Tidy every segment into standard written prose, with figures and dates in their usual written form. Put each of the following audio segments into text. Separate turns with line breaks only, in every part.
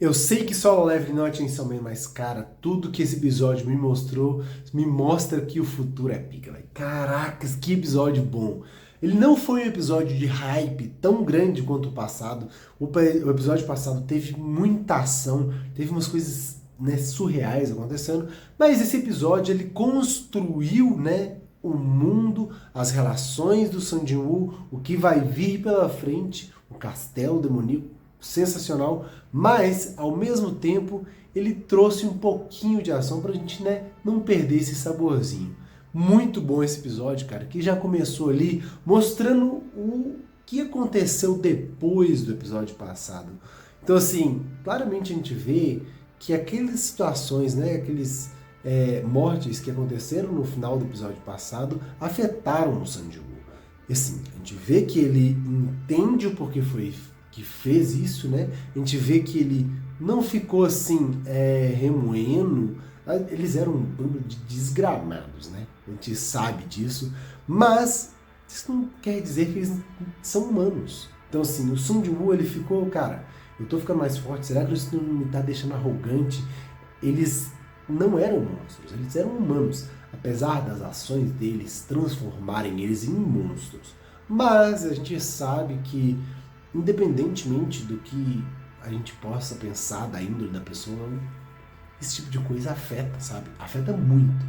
Eu sei que Solo Leveling não é Chainsaw Man, mas cara, tudo que esse episódio me mostrou, me mostra que o futuro é pica, velho. Caracas, que episódio bom. Ele não foi um episódio de hype tão grande quanto o passado. O episódio passado teve muita ação, teve umas coisas, né, surreais acontecendo, mas esse episódio ele construiu, né, o mundo, as relações do Sung Jin-woo, o que vai vir pela frente, o castelo demoníaco sensacional, mas ao mesmo tempo ele trouxe um pouquinho de ação pra gente, né, não perder esse saborzinho. Muito bom esse episódio, cara, que já começou ali mostrando o que aconteceu depois do episódio passado. Então assim, claramente a gente vê que aquelas situações, né, aqueles mortes que aconteceram no final do episódio passado afetaram o Sung Jin-woo. E assim, a gente vê que ele entende o porquê foi que fez isso, né? A gente vê que ele não ficou assim, remoendo. Eles eram um bando de desgramados, né? A gente sabe disso, mas isso não quer dizer que eles são humanos. Então assim, o Sung Jin-woo, ele ficou, cara, eu tô ficando mais forte, será que isso não me tá deixando arrogante? Eles não eram monstros, eles eram humanos, apesar das ações deles transformarem eles em monstros. Mas a gente sabe que, independentemente do que a gente possa pensar da índole da pessoa, esse tipo de coisa afeta, sabe? Afeta muito.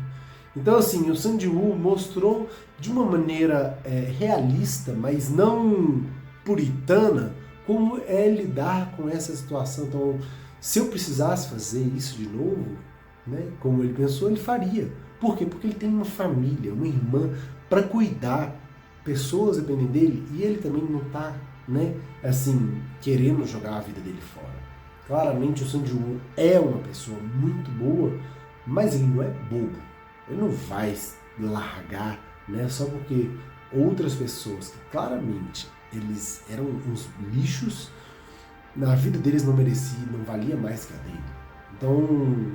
Então, assim, o Sung Jin-woo mostrou de uma maneira realista, mas não puritana, como é lidar com essa situação. Então, se eu precisasse fazer isso de novo, né, como ele pensou, ele faria. Por quê? Porque ele tem uma família, uma irmã para cuidar, pessoas dependem dele, e ele também não está, né, assim, querendo jogar a vida dele fora. Claramente o Sung Jin-woo é uma pessoa muito boa, mas ele não é bobo. Ele não vai largar, né, só porque outras pessoas que claramente eles eram uns lixos, na vida deles não merecia, não valia mais que a dele. Então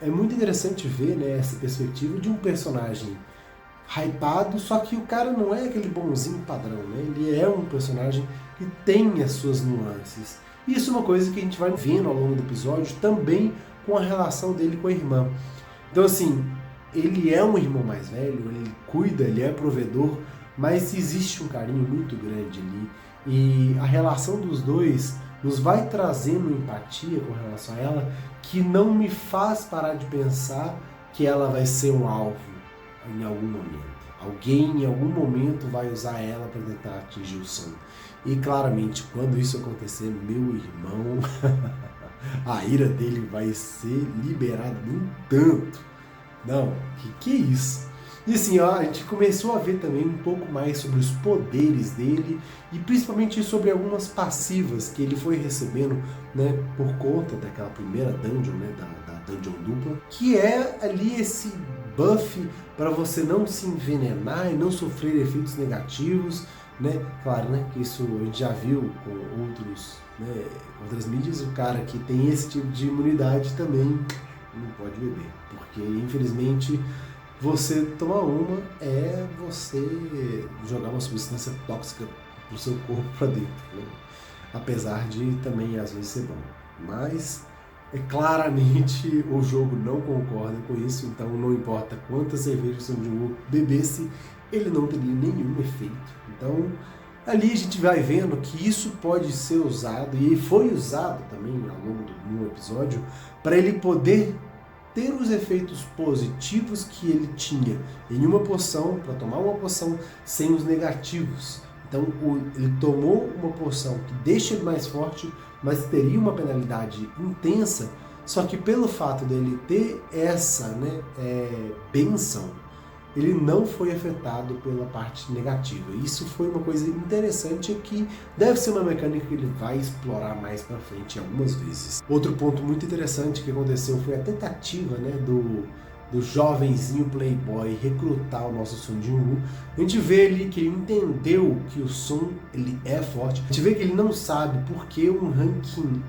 é muito interessante ver, né, essa perspectiva de um personagem hypado, só que o cara não é aquele bonzinho padrão, né? Ele é um personagem que tem as suas nuances. E isso é uma coisa que a gente vai vendo ao longo do episódio, também com a relação dele com a irmã. Então assim, ele é um irmão mais velho, ele cuida, ele é provedor, mas existe um carinho muito grande ali. E a relação dos dois nos vai trazendo empatia com relação a ela, que não me faz parar de pensar que ela vai ser um alvo em algum momento. Alguém em algum momento vai usar ela para tentar atingir o sonho. E claramente, quando isso acontecer, meu irmão, a ira dele vai ser liberada num tanto. Não, que é isso? E assim, ó, a gente começou a ver também um pouco mais sobre os poderes dele e principalmente sobre algumas passivas que ele foi recebendo, né, por conta daquela primeira dungeon, né, da dungeon dupla, que é ali esse buff para você não se envenenar e não sofrer efeitos negativos, né? Claro, né, que isso a gente já viu com outras mídias, o cara que tem esse tipo de imunidade também não pode beber, porque infelizmente você tomar uma é você jogar uma substância tóxica pro seu corpo para dentro, né? Apesar de também às vezes ser bom. Mas claramente o jogo não concorda com isso, então não importa quantas cervejas o Jin-woo bebesse, ele não teria nenhum efeito. Então ali a gente vai vendo que isso pode ser usado, e foi usado também ao longo do episódio, para ele poder ter os efeitos positivos que ele tinha em uma poção, para tomar uma poção sem os negativos. Então ele tomou uma poção que deixa ele mais forte, mas teria uma penalidade intensa, só que pelo fato dele ter essa, né, bênção, ele não foi afetado pela parte negativa. Isso foi uma coisa interessante que deve ser uma mecânica que ele vai explorar mais pra frente algumas vezes. Outro ponto muito interessante que aconteceu foi a tentativa, né, do jovenzinho playboy recrutar o nosso Sung Jin-woo. A gente vê ali que ele entendeu que o Sung, ele é forte. A gente vê que ele não sabe por que um ranking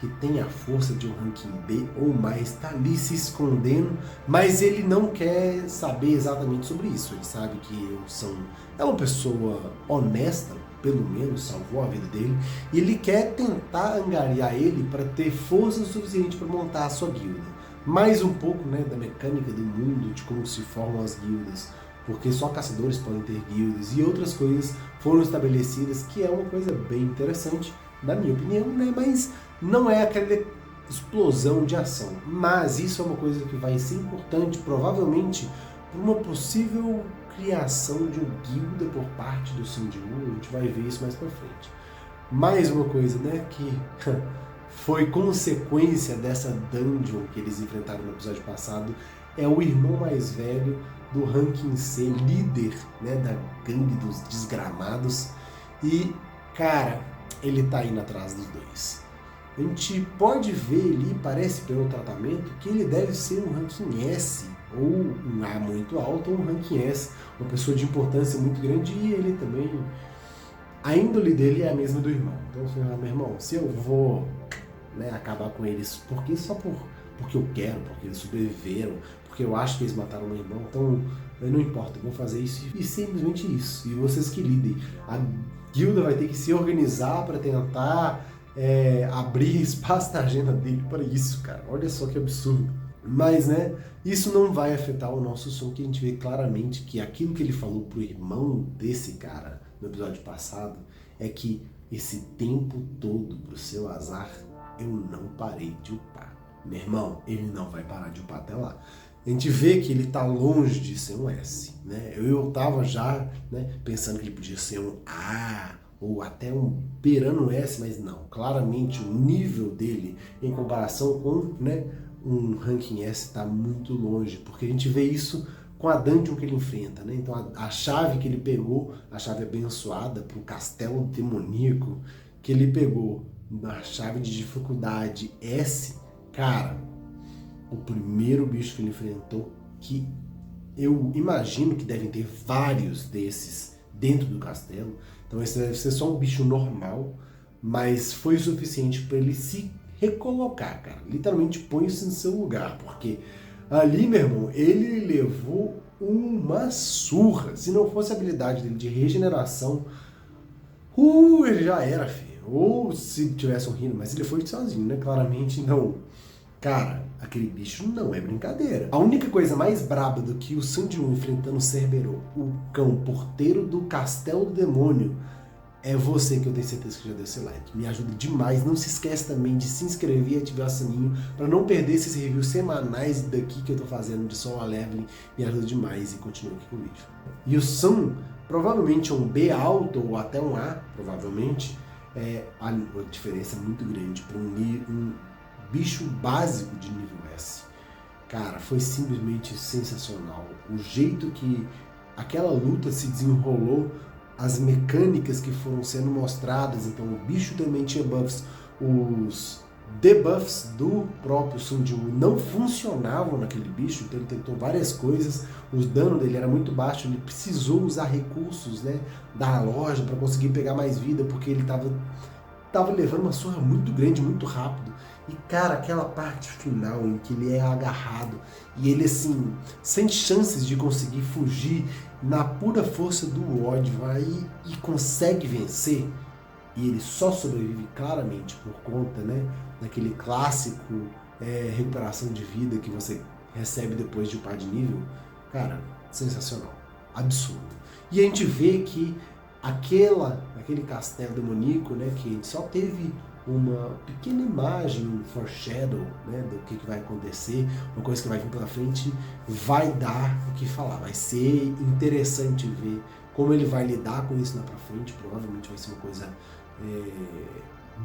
que tem a força de um ranking B ou mais, está ali se escondendo, mas ele não quer saber exatamente sobre isso. Ele sabe que o Sung é uma pessoa honesta, pelo menos salvou a vida dele, e ele quer tentar angariar ele para ter força suficiente para montar a sua guilda. Mais um pouco, né, da mecânica do mundo, de como se formam as guildas, porque só caçadores podem ter guildas, e outras coisas foram estabelecidas, que é uma coisa bem interessante, na minha opinião, né, mas não é aquela explosão de ação. Mas isso é uma coisa que vai ser importante, provavelmente, para uma possível criação de uma guilda por parte do Sun Jiwoo. A gente vai ver isso mais pra frente. Mais uma coisa, né, que foi consequência dessa dungeon que eles enfrentaram no episódio passado, é o irmão mais velho do Ranking C, líder, né, da gangue dos desgramados, e, cara, ele tá indo atrás dos dois. A gente pode ver ali, parece pelo tratamento, que ele deve ser um Ranking S, ou um A muito alto, ou um Ranking S, uma pessoa de importância muito grande, e ele também, a índole dele é a mesma do irmão. Então, meu irmão, se eu vou, né, acabar com eles, porque só porque eu quero, porque eles sobreviveram, porque eu acho que eles mataram meu irmão, então não importa, eu vou fazer isso e simplesmente isso. E vocês que lidem. A guilda vai ter que se organizar para tentar abrir espaço na agenda dele para isso, cara. Olha só que absurdo. Mas, né, isso não vai afetar o nosso som, que a gente vê claramente que aquilo que ele falou pro irmão desse cara no episódio passado é que esse tempo todo, pro seu azar, eu não parei de upar. Meu irmão, ele não vai parar de upar até lá. A gente vê que ele tá longe de ser um S, né? Eu tava já, né, pensando que ele podia ser um A, ou até um beirando um S, mas não. Claramente o nível dele em comparação com, né, um ranking S está muito longe, porque a gente vê isso com a dungeon que ele enfrenta, né? Então a chave que ele pegou, a chave abençoada para o castelo demoníaco que ele pegou na chave de dificuldade S, cara, o primeiro bicho que ele enfrentou, que eu imagino que devem ter vários desses dentro do castelo, então esse deve ser só um bicho normal, mas foi o suficiente para ele se recolocar, cara. Literalmente põe-se no seu lugar, porque ali, meu irmão, ele levou uma surra. Se não fosse a habilidade dele de regeneração, ele já era, filho. Ou se tivesse um rindo, mas ele foi sozinho, né? Claramente não. Cara, aquele bicho não é brincadeira. A única coisa mais braba do que o Sun Jiwoo enfrentando o Cerbero, o cão porteiro do Castelo do Demônio, é você, que eu tenho certeza que já deu seu like. Me ajuda demais. Não se esquece também de se inscrever e ativar o sininho para não perder esses reviews semanais daqui que eu tô fazendo de solo leveling. Me ajuda demais e continua aqui com o vídeo. E o Sun provavelmente é um B alto ou até um A, provavelmente. A diferença é muito grande para um bicho básico de nível S. Cara, foi simplesmente sensacional. O jeito que aquela luta se desenrolou, as mecânicas que foram sendo mostradas, então o bicho também tinha buffs, os debuffs do próprio Sun Jiwoo não funcionavam naquele bicho, então ele tentou várias coisas, o dano dele era muito baixo, ele precisou usar recursos, né, da loja para conseguir pegar mais vida, porque ele tava levando uma surra muito grande, muito rápido. E, cara, aquela parte final em que ele é agarrado e ele, assim, sem chances de conseguir fugir, na pura força do ódio, vai e consegue vencer. E ele só sobrevive claramente por conta, né, daquele clássico recuperação de vida que você recebe depois de upar de nível. Cara, sensacional. Absurdo. E a gente vê que aquele castelo demoníaco, né, que a gente só teve uma pequena imagem, um foreshadow, né, do que vai acontecer, uma coisa que vai vir pela frente, vai dar o que falar. Vai ser interessante ver como ele vai lidar com isso lá pra frente. Provavelmente vai ser uma coisa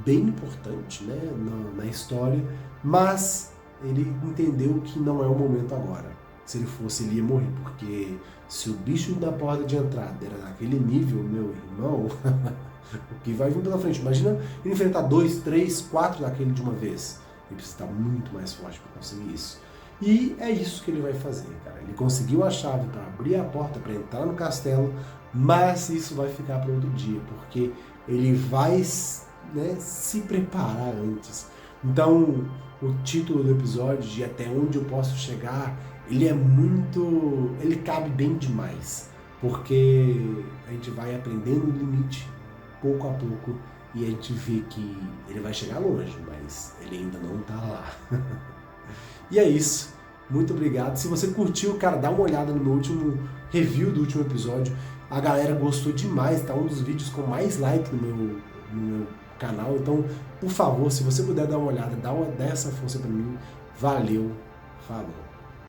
bem importante, né, na história, mas ele entendeu que não é o momento agora. Se ele fosse, ele ia morrer, porque se o bicho da porta de entrada era naquele nível, meu irmão, o que vai vir pela frente? Imagina ele enfrentar 2, 3, 4 daquele de uma vez. Ele precisa estar muito mais forte para conseguir isso. E é isso que ele vai fazer, cara. Ele conseguiu a chave para abrir a porta, para entrar no castelo, mas isso vai ficar para outro dia, porque ele vai, né, se preparar antes. Então, o título do episódio de Até Onde Eu Posso Chegar, ele cabe bem demais, porque a gente vai aprendendo o limite pouco a pouco e a gente vê que ele vai chegar longe, mas ele ainda não tá lá. E é isso. Muito obrigado. Se você curtiu, cara, dá uma olhada no meu último review do último episódio. A galera gostou demais, tá um dos vídeos com mais like no meu canal. Então, por favor, se você puder dar uma olhada, dá essa força pra mim. Valeu. Falou.